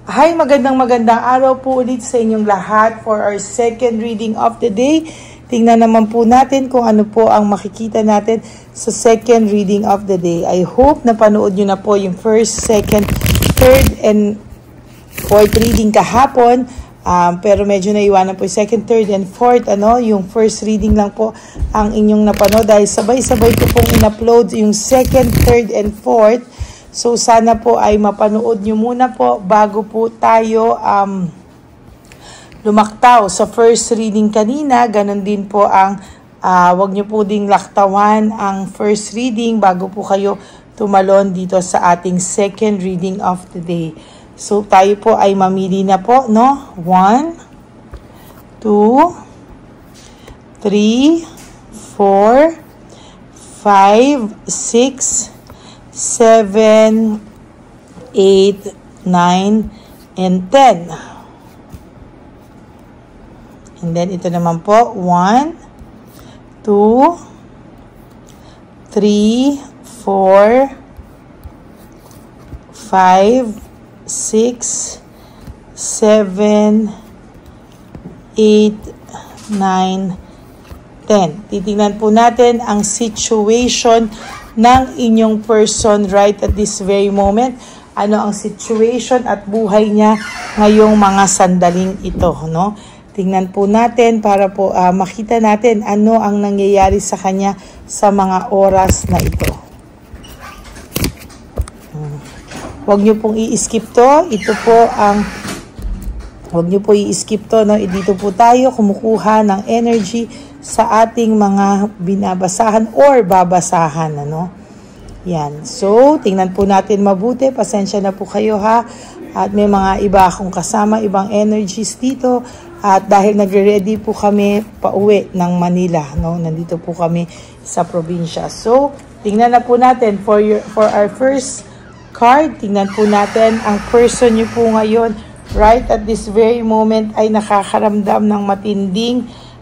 Hi, magandang araw po ulit sa inyong lahat for our second reading of the day. Tingnan naman po natin kung ano po ang makikita natin sa second reading of the day. I hope napanood nyo na po yung first, second, third, and fourth reading kahapon. Pero medyo naiwanan po yung second, third, and fourth. Yung first reading lang po ang inyong napanood dahil sabay-sabay ko pong in-upload yung second, third, and fourth. So, sana po ay mapanood nyo muna po bago po tayo lumaktaw sa first reading kanina. Ganon din po ang wag nyo po ding laktawan ang first reading bago po kayo tumalon dito sa ating second reading of the day. So, tayo po ay mamili na po, no? 1, 2, 3, 4, 5, 6, 7, 8, 9, and 10. And then, ito naman po, 1, 2, 3, 4, 5, 6, 7, 8, 9, 10. Titingnan po natin ang situation ng inyong person right at this very moment. Ano ang situation at buhay niya ngayong mga sandaling ito, no? Tingnan po natin para po makita natin ano ang nangyayari sa kanya sa mga oras na ito. Huwag niyo pong i-skip to. Ito po ang huwag niyo po i-skip to, no? Dito po tayo kumukuha ng energy sa ating mga binabasahan or babasahan, ano? Yan. So, tingnan po natin mabuti. Pasensya na po kayo, ha? At may mga iba akong kasama, ibang energies dito. At dahil nagre-ready po kami pauwi ng Manila, no? Nandito po kami sa probinsya. So, tingnan na po natin for our first card. Tingnan po natin ang person niyo po ngayon right at this very moment ay nakakaramdam ng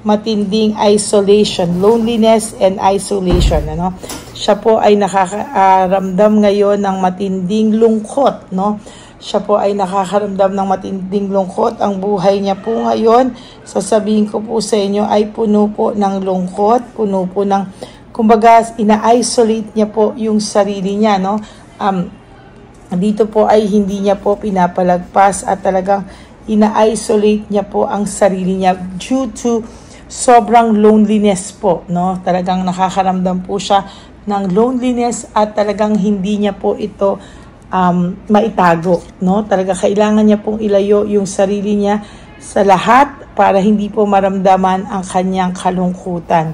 matinding isolation, loneliness and isolation, ano? Siya po ay nakakaramdam ngayon ng matinding lungkot, no? Siya po ay nakakaramdam ng matinding lungkot. Ang buhay niya po ngayon, sasabihin ko po sa inyo, ay puno po ng lungkot, puno po ng, kumbaga, ina-isolate niya po yung sarili niya, no? Dito po ay hindi niya po pinapalagpas at talagang ina-isolate niya po ang sarili niya due to sobrang loneliness po, no? Talagang nakakaramdam po siya ng loneliness at talagang hindi niya po ito maitago, no? Talaga kailangan niya pong ilayo yung sarili niya sa lahat para hindi po maramdaman ang kanyang kalungkutan.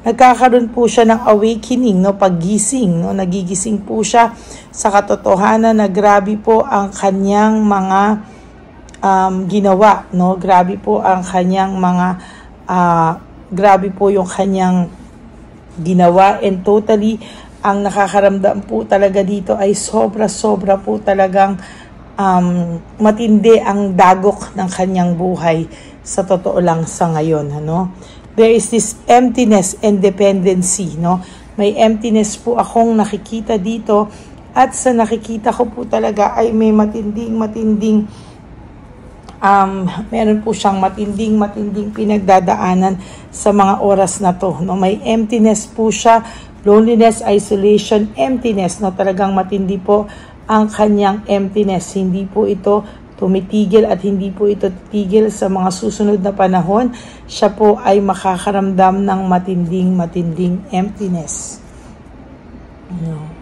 Nagkakaroon po siya ng awakening, no? Paggising, no? Nagigising po siya sa katotohanan na grabe po ang kanyang mga ginawa, no? Grabe po ang kanyang mga grabe po yung kanyang ginawa and totally ang nakakaramdam po talaga dito ay sobra po talagang matindi ang dagok ng kanyang buhay sa totoo lang sa ngayon, ano? There is this emptiness and dependency, no? May emptiness po akong nakikita dito at sa nakikita ko po talaga ay may matinding meron po siyang matinding pinagdadaanan sa mga oras na to, no? May emptiness po siya, loneliness, isolation, emptiness, no? Talagang matindi po ang kanyang emptiness. Hindi po ito tumitigil at hindi po ito titigil sa mga susunod na panahon. Siya po ay makakaramdam ng matinding emptiness, no?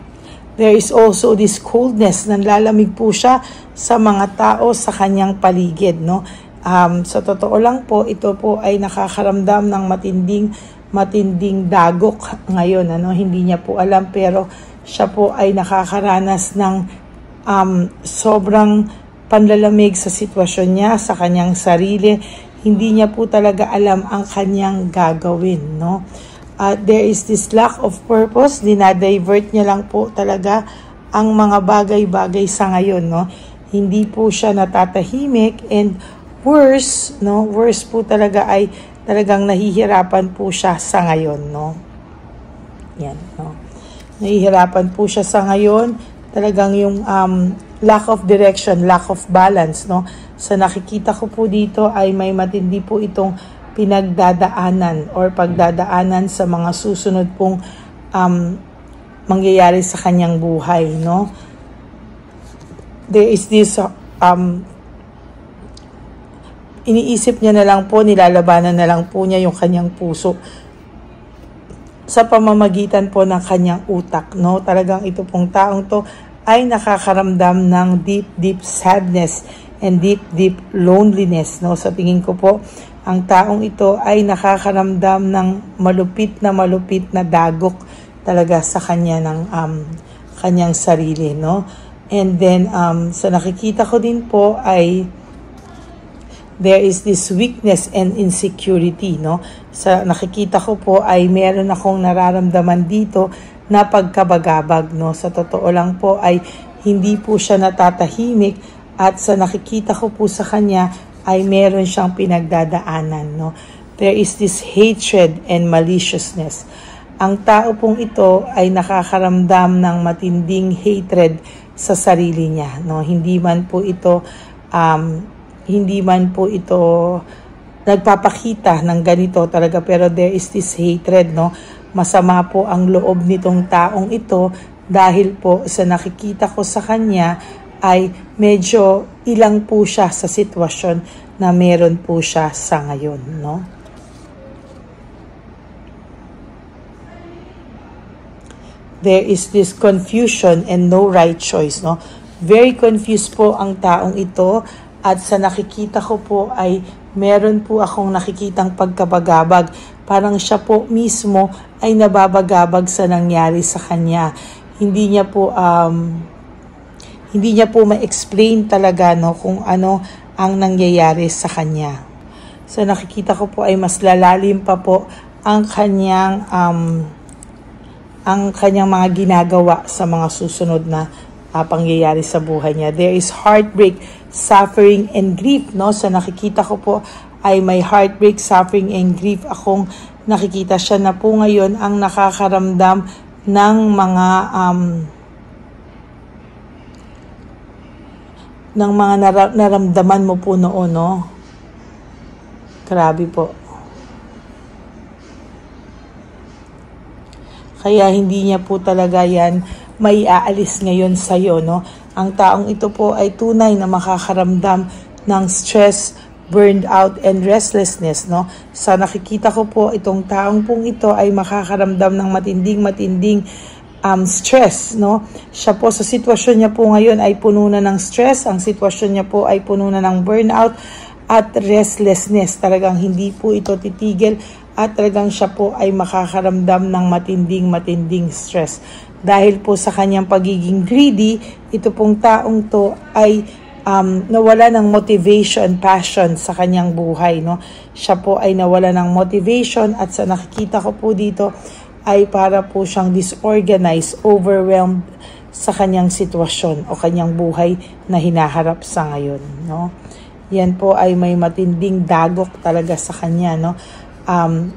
There is also this coldness, nanlalamig po siya sa mga tao sa kanyang paligid, no? Sa totoo lang po, ito po ay nakakaramdam ng matinding dagok ngayon, ano? Hindi niya po alam pero siya po ay nakakaranas ng sobrang panlalamig sa sitwasyon niya, sa kanyang sarili. Hindi niya po talaga alam ang kanyang gagawin, no? There is this lack of purpose, dinadivert niya lang po talaga ang mga bagay-bagay sa ngayon, no? Hindi po siya natatahimik and worse, no? Worse po talaga ay talagang nahihirapan po siya sa ngayon, no? Yan, no? Nahihirapan po siya sa ngayon. Talagang yung lack of direction, lack of balance, no? Sa nakikita ko po dito ay may matindi po itong pinagdadaanan or pagdadaanan sa mga susunod pong mangyayari sa kanyang buhay, no? There is this iniisip niya na lang po, nilalabanan na lang po niya yung kanyang puso sa pamamagitan po ng kanyang utak, no? Talagang ito pong taong to ay nakakaramdam ng deep sadness and deep loneliness, no? Sa tingin ko po, ang taong ito ay nakakaramdam ng malupit na dagok talaga sa kanya ng kanyang sarili, no? And then sa nakikita ko din po ay there is this weakness and insecurity, no? Sa nakikita ko po ay meron akong nararamdaman dito na pagkabagabag, no? Sa totoo lang po ay hindi po siya natatahimik at sa nakikita ko po sa kanya ay meron siyang pinagdadaanan, no? There is this hatred and maliciousness. Ang tao pong ito ay nakakaramdam ng matinding hatred sa sarili niya, no? Hindi man po ito nagpapakita ng ganito talaga, pero there is this hatred, no? Masama po ang loob nitong taong ito dahil po sa nakikita ko sa kanya ay medyo ilang po siya sa sitwasyon na meron po siya sa ngayon, no? There is this confusion and no right choice, no? Very confused po ang taong ito at sa nakikita ko po ay meron po akong nakikitang pagkabagabag. Parang siya po mismo ay nababagabag sa nangyari sa kanya. Hindi niya po ma-explain talaga, no, kung ano ang nangyayari sa kanya. So nakikita ko po ay mas lalalim pa po ang kanyang mga ginagawa sa mga susunod na pangyayari sa buhay niya. There is heartbreak, suffering, and grief, no? So nakikita ko po ay may heartbreak, suffering, and grief akong nakikita. Siya na po ngayon ang nakakaramdam ng mga naramdaman mo po noon, no? Grabe po. Kaya hindi niya po talaga yan may aalis ngayon sa'yo, no? Ang taong ito po ay tunay na makakaramdam ng stress, burned out, and restlessness, no? Sa nakikita ko po, itong taong pong ito ay makakaramdam ng matinding stress, no? Siya po sa sitwasyon niya po ngayon ay puno na ng stress, ang sitwasyon niya po ay puno na ng burnout at restlessness. Talagang hindi po ito titigil at talagang siya po ay makakaramdam ng matinding stress. Dahil po sa kanyang pagiging greedy, ito pong taong to ay nawala ng motivation, passion sa kanyang buhay, no? Siya po ay nawala ng motivation at sa nakikita ko po dito ay para po siyang disorganized, overwhelmed sa kanyang sitwasyon o kanyang buhay na hinaharap sa ngayon, no? Yan po ay may matinding dagok talaga sa kanya, no?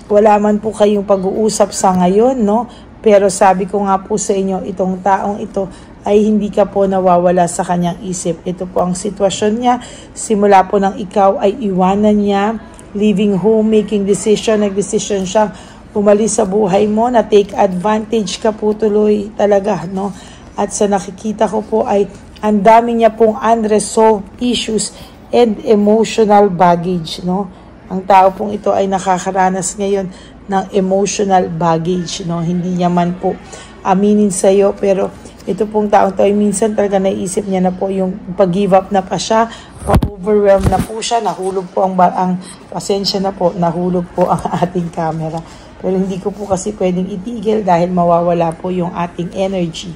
Wala man po kayong pag-uusap sa ngayon, no? Pero sabi ko nga po sa inyo, itong taong ito ay hindi ka po nawawala sa kanyang isip. Ito po ang sitwasyon niya. Simula po nang ikaw ay iwanan niya, leaving home, making decision, nag-decision siyang umalis sa buhay mo, na take advantage ka po tuloy talaga, no? At sa nakikita ko po ay ang dami niya pong unresolved issues and emotional baggage, no? Ang tao pong ito ay nakakaranas ngayon ng emotional baggage, no? Hindi niya man po aminin sa iyo, pero ito pong taong to ay minsan talaga naisip niya na po yung pag-give up na pa siya, overwhelmed na po siya, nahulog po ang pasensya na po, nahulog po ang ating camera. Pero hindi ko po kasi pwedeng itigil dahil mawawala po yung ating energy.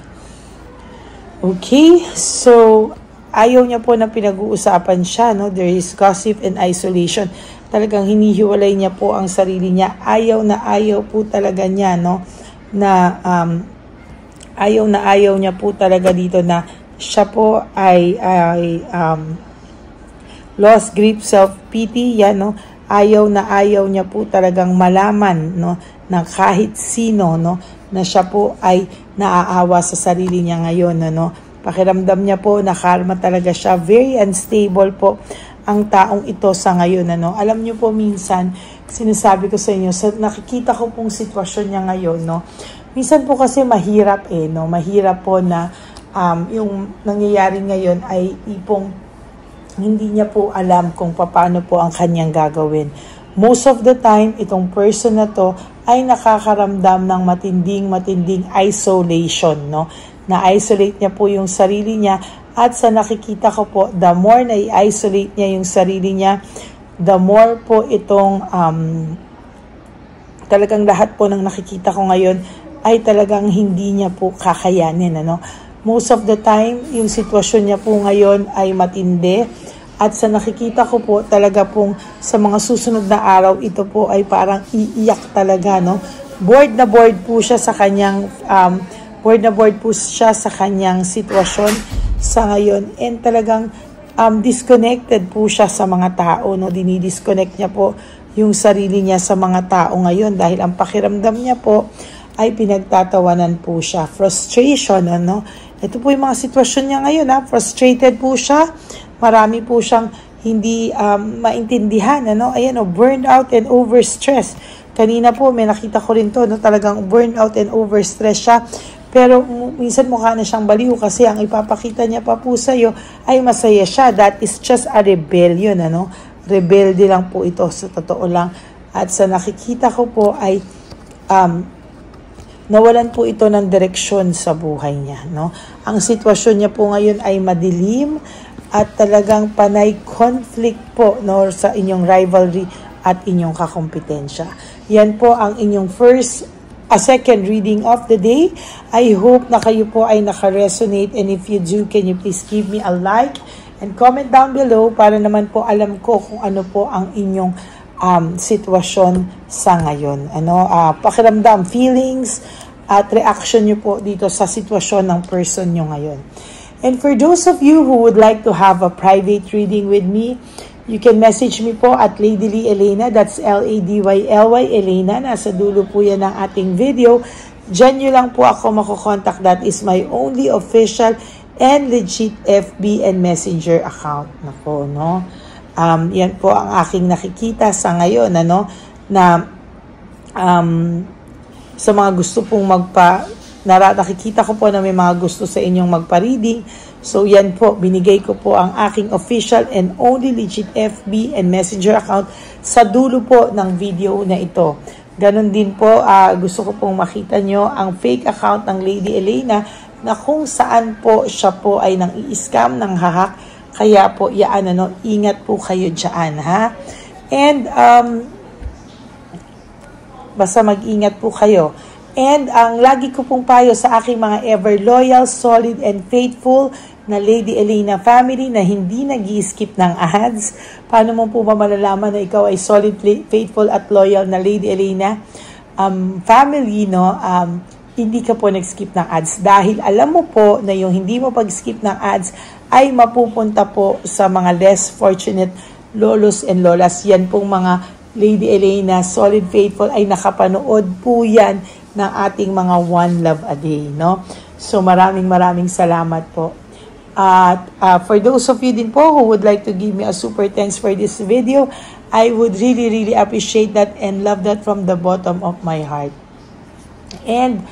Okay, so ayaw niya po na pinag-uusapan siya, no? There is gossip and isolation. Talagang hinihiwalay niya po ang sarili niya. Ayaw po talaga niya, no? Na ayaw niya po talaga dito na siya po ay lost grip, self-pity, yan, no? Ayaw niya po talagang malaman, no, na kahit sino, no, na siya po ay naaawa sa sarili niya ngayon, no? Pakiramdam niya po, nakalma talaga siya. Very unstable po ang taong ito sa ngayon. Ano? Alam niyo po minsan, sinasabi ko sa inyo, nakikita ko pong sitwasyon niya ngayon. No? Minsan po kasi mahirap no? Mahirap po na yung nangyayari ngayon ay ipong hindi niya po alam kung paano po ang kanyang gagawin. Most of the time, itong person na to ay nakakaramdam ng matinding isolation. No? Na-isolate niya po yung sarili niya. At sa nakikita ko po, the more na i-isolate niya yung sarili niya, the more po itong talagang lahat po ng nakikita ko ngayon ay talagang hindi niya po kakayanin. Ano? Most of the time, yung sitwasyon niya po ngayon ay matindi. At sa nakikita ko po, talaga pong sa mga susunod na araw, ito po ay parang iiyak talaga. No? Bored na bored po siya sa kanyang sitwasyon sa ngayon, and talagang disconnected po siya sa mga tao. No? Dinidisconnect niya po yung sarili niya sa mga tao ngayon dahil ang pakiramdam niya po ay pinagtatawanan po siya. Frustration, ano? Ito po yung mga sitwasyon niya ngayon. Frustrated po siya. Marami po siyang hindi maintindihan. Ano? Ayan, burned out and overstressed. Kanina po may nakita ko rin to, no? Talagang burned out and overstressed siya. Pero minsan mukha na siyang baliw kasi ang ipapakita niya pa po sa'yo ay masaya siya. That is just a rebellion. Ano? Rebelde lang po ito, sa totoo lang. At sa nakikita ko po ay nawalan po ito ng direksyon sa buhay niya. No? Ang sitwasyon niya po ngayon ay madilim at talagang panay conflict po, no, sa inyong rivalry at inyong kakompetensya. Yan po ang inyong second reading of the day. I hope na kayo po ay naka-resonate, and if you do, can you please give me a like and comment down below para naman po alam ko kung ano po ang inyong sitwasyon sa ngayon. Ano, pakiramdam, feelings at reaction nyo po dito sa sitwasyon ng person nyo ngayon. And for those of you who would like to have a private reading with me, you can message me po at Lady Lee Elena. That's LADYLY Elena. Nasa dulo po yan ng ating video. Diyan nyo lang po ako makukontak. That is my only official and legit FB and Messenger account. Nako, no? Yan po ang aking nakikita sa ngayon. Ano? Na sa mga gusto pong nakikita ko po na may mga gusto sa inyong magpa-reading. So yan po, binigay ko po ang aking official and only legit FB and Messenger account sa dulo po ng video na ito. Ganon din po, gusto ko pong makita nyo ang fake account ng Lady Elena na kung saan po siya po ay nang i-scam, ng hack. Kaya po, ingat po kayo dyan, ha? And, basta mag-ingat po kayo. And ang lagi ko pong payo sa aking mga ever loyal, solid, and faithful na Lady Elena family na hindi nag-i-skip ng ads. Paano mo po ba malalaman na ikaw ay solid, faithful, at loyal na Lady Elena family, no? Hindi ka po nag-skip ng ads dahil alam mo po na yung hindi mo pag-skip ng ads ay mapupunta po sa mga less fortunate lolos and lolas. Yan pong mga Lady Elena, solid, faithful, ay nakapanood po yan ng ating mga One Love a Day, no? So maraming salamat po. At for those of you din po who would like to give me a super thanks for this video, I would really appreciate that and love that from the bottom of my heart. And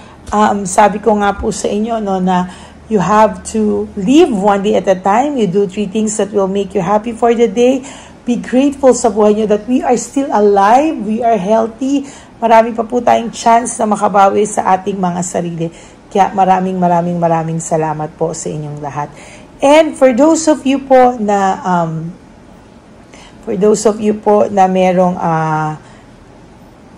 sabi ko nga po sa inyo, no, na you have to live one day at a time. You do 3 things that will make you happy for the day. Be grateful sa buhay nyo that we are still alive, we are healthy. Marami pa po tayong chance na makabawi sa ating mga sarili. Kaya maraming salamat po sa inyong lahat. And for those of you po na merong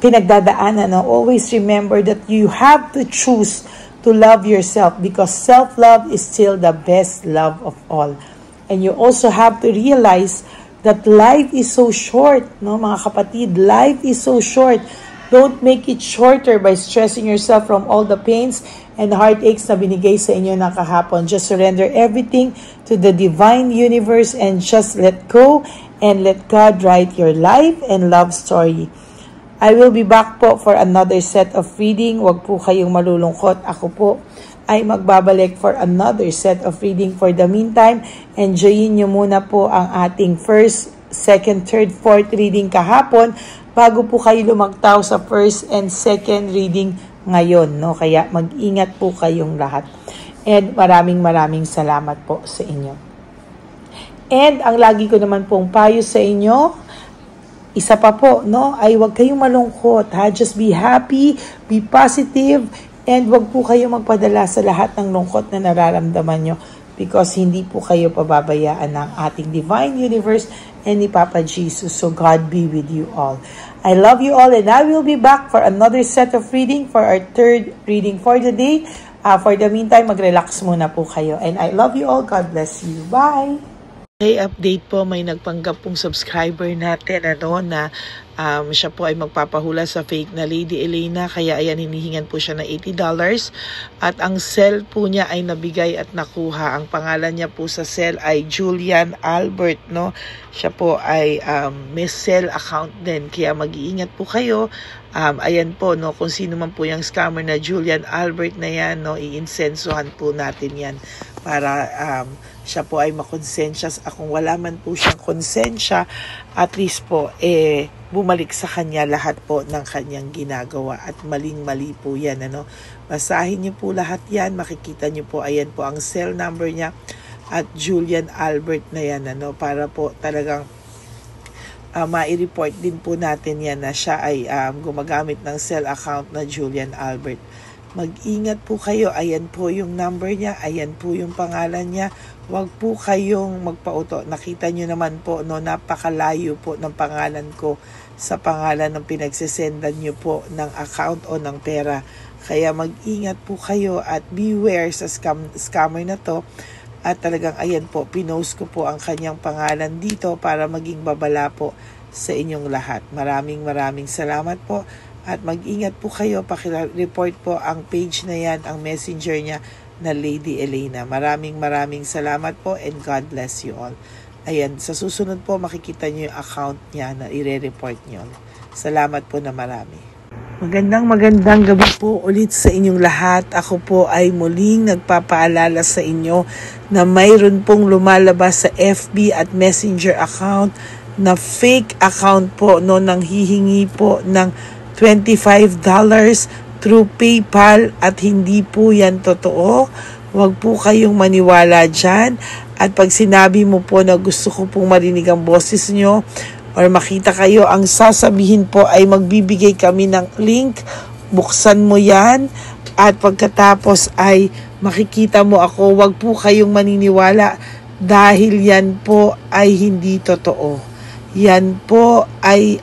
pinagdadaanan, no, always remember that you have to choose to love yourself because self-love is still the best love of all. And you also have to realize that life is so short, no, mga kapatid, life is so short. Don't make it shorter by stressing yourself from all the pains and heartaches na binigay sa inyo ng kahapon. Just surrender everything to the divine universe and just let go and let God write your life and love story. I will be back po for another set of reading. Huwag po kayong malulungkot. Ako po ay magbabalik for another set of reading. For the meantime, enjoyin nyo muna po ang ating first, second, third, fourth reading kahapon bago po kayo lumagtaw sa first and second reading ngayon, no? Kaya mag-ingat po kayong lahat. And maraming salamat po sa inyo. And ang lagi ko naman pong payo sa inyo, isa pa po, no, ay huwag kayong malungkot, ha? Just be happy, be positive, and huwag po kayong magpadala sa lahat ng lungkot na nararamdaman nyo because hindi po kayo pababayaan ng ating divine universe and ni Papa Jesus. So God be with you all. I love you all, and I will be back for another set of reading for our third reading for the day. For the meantime, mag-relax muna po kayo. And I love you all. God bless you. Bye! May update po, may nagpanggap pong subscriber natin na siya po ay magpapahula sa fake na Lady Elena, kaya ayan, hinihingan po siya ng $80 at ang cell po niya ay nabigay at nakuha. Ang pangalan niya po sa cell ay Julian Albert, no? Siya po ay may cell account din, kaya mag-iingat po kayo. Ayan po, no, kung sino man po yung scammer na Julian Albert na yan, no, iinsensuhan po natin yan para siya po ay makonsensya. Kung wala man po siyang konsensya, at least po bumalik sa kanya lahat po ng kanyang ginagawa at maling-mali po yan, ano. Basahin niyo po lahat yan, makikita niyo po, ayan po ang cell number niya at Julian Albert na yan, ano, para po talagang mai-report din po natin yan na siya ay gumagamit ng cell account na Julian Albert. Mag-ingat po kayo, ayan po yung number niya, ayan po yung pangalan niya. Huwag po kayong magpauto. Nakita nyo naman po, no, napakalayo po ng pangalan ko sa pangalan ng pinagsesendan nyo po ng account o ng pera. Kaya mag-ingat po kayo at beware sa scammer na to. At talagang ayan po, pinost ko po ang kanyang pangalan dito para maging babala po sa inyong lahat. Maraming salamat po. At mag-ingat po kayo, pakireport po ang page na yan, ang messenger niya na Lady Elena. Maraming salamat po and God bless you all. Ayan, sa susunod po makikita niyo yung account niya na i-report niyo. Salamat po na marami. Magandang gabi po ulit sa inyong lahat. Ako po ay muling nagpapaalala sa inyo na mayroon pong lumalabas sa FB at Messenger account na fake account po, no, nang hihingi po ng $25 through PayPal at hindi po yan totoo. Huwag po kayong maniwala dyan. At pag sinabi mo po na gusto ko pong marinig ang boses nyo or makita kayo, ang sasabihin po ay magbibigay kami ng link. Buksan mo yan at pagkatapos ay makikita mo ako. Huwag po kayong maniniwala dahil yan po ay hindi totoo. Yan po ay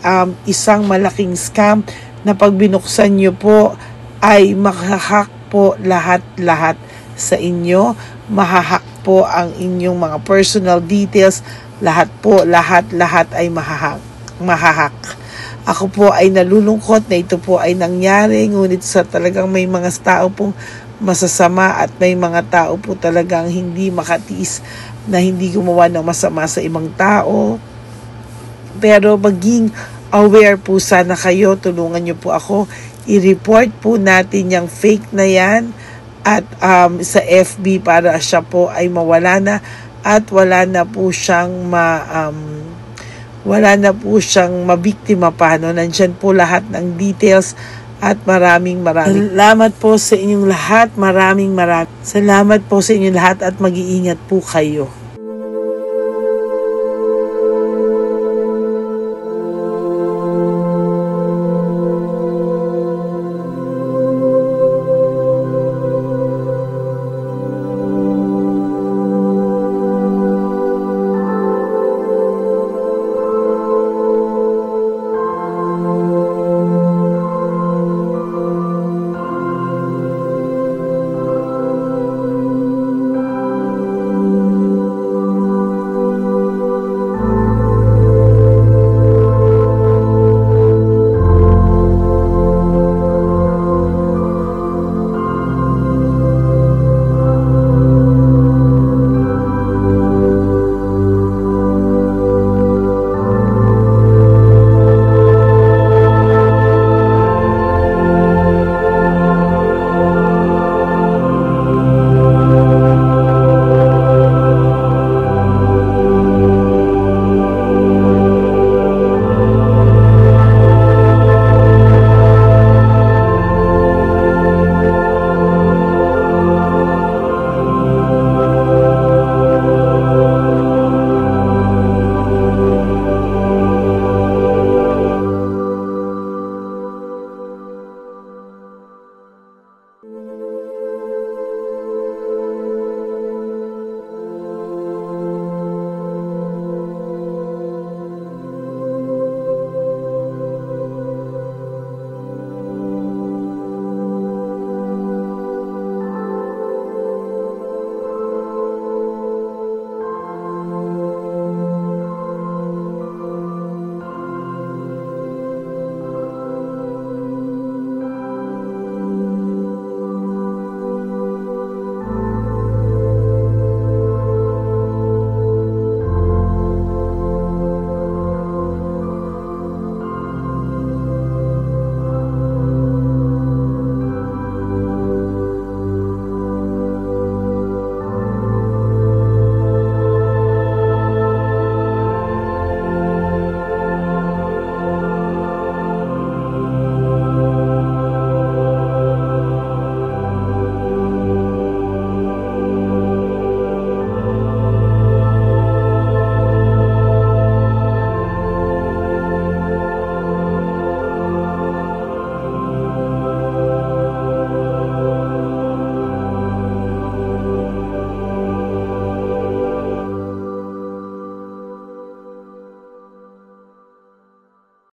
isang malaking scam na pag binuksan nyo po ay mahahack po lahat sa inyo. Mahahack po ang inyong mga personal details. Lahat ay mahahack. Ako po ay nalulungkot na ito po ay nangyari, ngunit sa talagang may mga tao pong masasama at may mga tao po talagang hindi makatiis na hindi gumawa ng masama sa ibang tao. Pero maging aware po sana kayo, tulungan niyo po ako, i-report po natin yung fake na yan at sa FB para siya po ay mawala na at wala na po siyang mabiktima pa, no? Nandyan po lahat ng details at maraming salamat po sa inyong lahat. Maraming salamat po sa inyong lahat at mag-iingat po kayo.